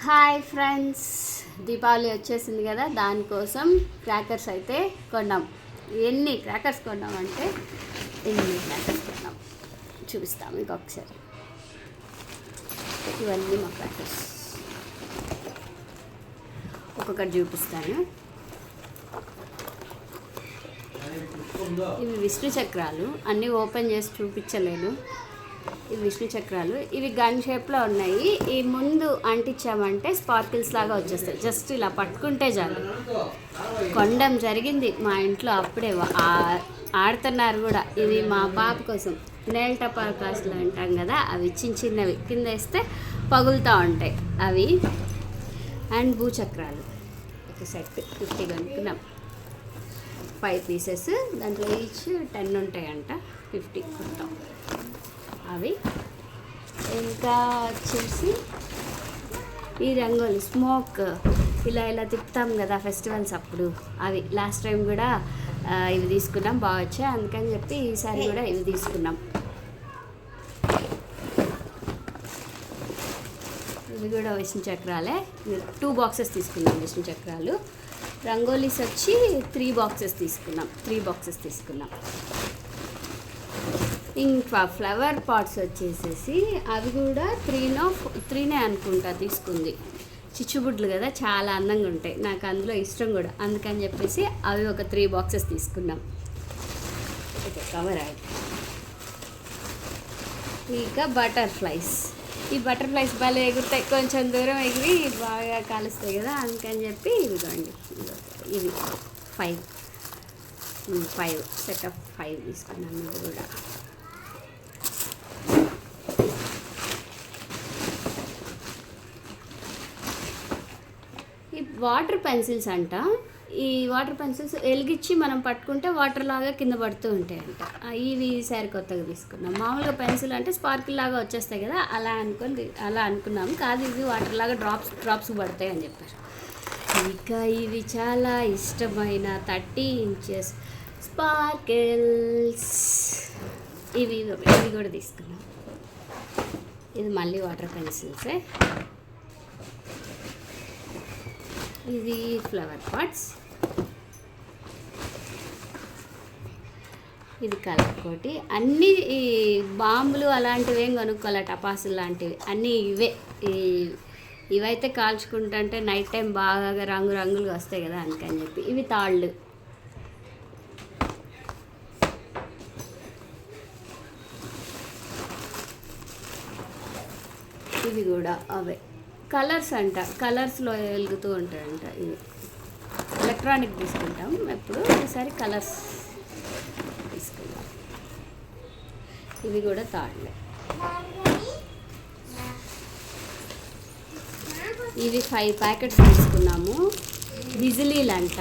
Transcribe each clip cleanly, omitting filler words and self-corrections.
Hi friends, Deepavali వచ్చేసింది కదా, దానికోసం క్రాకర్స్ అయితే కొన్నాం. ఎన్ని క్రాకర్స్ కొన్నామంటే ఎన్ని క్రాకర్స్ కొన్నాం చూపిస్తాం మీకు ఒకసారి. ఇవన్నీ మా క్రాకర్స్ ఒక్కొక్కటి చూపిస్తాను. ఇవి విష్ణు చక్రాలు, అన్నీ ఓపెన్ చేసి చూపించలేను. ఇవి విష్ణు చక్రాలు, ఇవి గన్ షేప్లో ఉన్నాయి. ఈ ముందు అంటించామంటే స్పార్కిల్స్ లాగా వచ్చేస్తాయి. జస్ట్ ఇలా పట్టుకుంటే చాలు. కొండం జరిగింది మా ఇంట్లో, అప్పుడే ఆడుతున్నారు కూడా. ఇవి మా పాప కోసం నెయిల్ టపాకాసులు అంటాం కదా, అవి చిన్న చిన్నవి కింద వేస్తే పగులుతూ ఉంటాయి అవి. అండ్ భూచక్రాలు ఒక సెట్ 50 కొనుక్కున్నాం. 5 పీసెస్, దాంట్లో ఈచ్ 10 ఉంటాయంట. 50 కొంటాం అవి. ఇంకా వచ్చేసి ఈ రంగోలి స్మోక్ ఇలా ఇలా తిప్పుతాం కదా ఫెస్టివల్స్ అప్పుడు, అవి లాస్ట్ టైం కూడా ఇవి తీసుకున్నాం, బాగా వచ్చాయి. అందుకని చెప్పి ఈసారి కూడా ఇవి తీసుకున్నాం. ఇవి కూడా విష్ణు చక్రాలే. 2 బాక్సెస్ తీసుకున్నాం విష్ణు చక్రాలు. రంగోలీస్ వచ్చి 3 బాక్సెస్ తీసుకున్నాం. 3 బాక్సెస్ తీసుకున్నాం. ఇంకా ఫ్లవర్ పాట్స్ వచ్చేసేసి అవి కూడా 3 అనుకుంటా తీసుకుంది. చిచ్చుబుడ్లు కదా, చాలా అందంగా ఉంటాయి, నాకు అందులో ఇష్టం కూడా. అందుకని చెప్పేసి అవి ఒక 3 బాక్సెస్ తీసుకున్నాం. కవర్ అయితే ఇంకా బటర్ఫ్లైస్. ఈ బటర్ఫ్లైస్ భలే ఎగురుతాయి, కొంచెం దూరం ఎగిరి బాగా కాలుస్తాయి కదా, అందుకని చెప్పి ఇదిగోండి. ఇవి 5 సెట్ ఆఫ్ 5 తీసుకున్నాను. ఇది కూడా ఈ వాటర్ పెన్సిల్స్ అంట. ఈ వాటర్ పెన్సిల్స్ వెలిగించి మనం పట్టుకుంటే వాటర్ లాగా కింద పడుతూ ఉంటాయంట. ఇవి ఈసారి కొత్తగా తీసుకున్నాం. మామూలుగా పెన్సిల్ అంటే స్పార్కిల్ లాగా వచ్చేస్తాయి కదా, అలా అనుకున్నాము. కాదు, ఇవి వాటర్ లాగా డ్రాప్స్ పడతాయి అని చెప్పారు. ఇంకా ఇవి చాలా ఇష్టమైన 30 ఇంచెస్ స్పార్కిల్స్, ఇవి కూడా తీసుకున్నాం. ఇది మళ్ళీ వాటర్ పెన్సిల్సే. ఇది ఫ్లవర్ పాట్స్, ఇది కలర్ కోటి. అన్నీ ఈ బాంబులు అలాంటివి ఏం కొనుక్కోవాలి, టపాసులు లాంటివి అన్నీ ఇవే. ఇవైతే కాల్చుకుంటుంటే నైట్ టైం బాగా రంగులుగా వస్తాయి కదా, అందుకని చెప్పి. ఇవి తాళ్ళు. ఇవి కూడా అవే కలర్స్ అంట, కలర్స్లో వెలుగుతూ ఉంటాయంట. ఇవి ఎలక్ట్రానిక్ తీసుకుంటాం ఎప్పుడు, ఈసారి కలర్స్ తీసుకుంటాం. ఇవి కూడా తాళ్ళే. ఇవి 5 ప్యాకెట్స్ తీసుకున్నాము. బిజిలీలు అంట.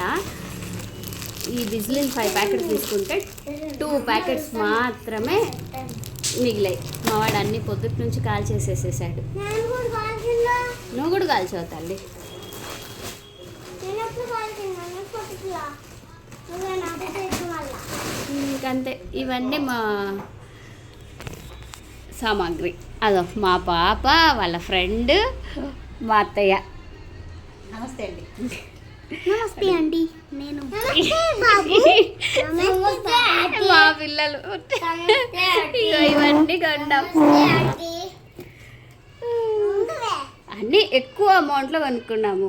ఈ బిజిలీలు 5 ప్యాకెట్స్ తీసుకుంటే 2 ప్యాకెట్స్ మాత్రమే మిగిలాయి. మా వాడు అన్ని పొద్దుటి నుంచి కాల్చేసేసేసాడు. నువ్వు కూడా కాల్చావు తల్లి. ఇంకంతే. ఇవన్నీ మా సామాగ్రి. అదో మా పాప, వాళ్ళ ఫ్రెండ్, మా అత్తయ్య. నమస్తే అండి. నమస్తే అండి. నేను మా పిల్లలు. ఇవన్నీ కొన్నాం. అన్నీ ఎక్కువ అమౌంట్లో కొనుక్కున్నాము.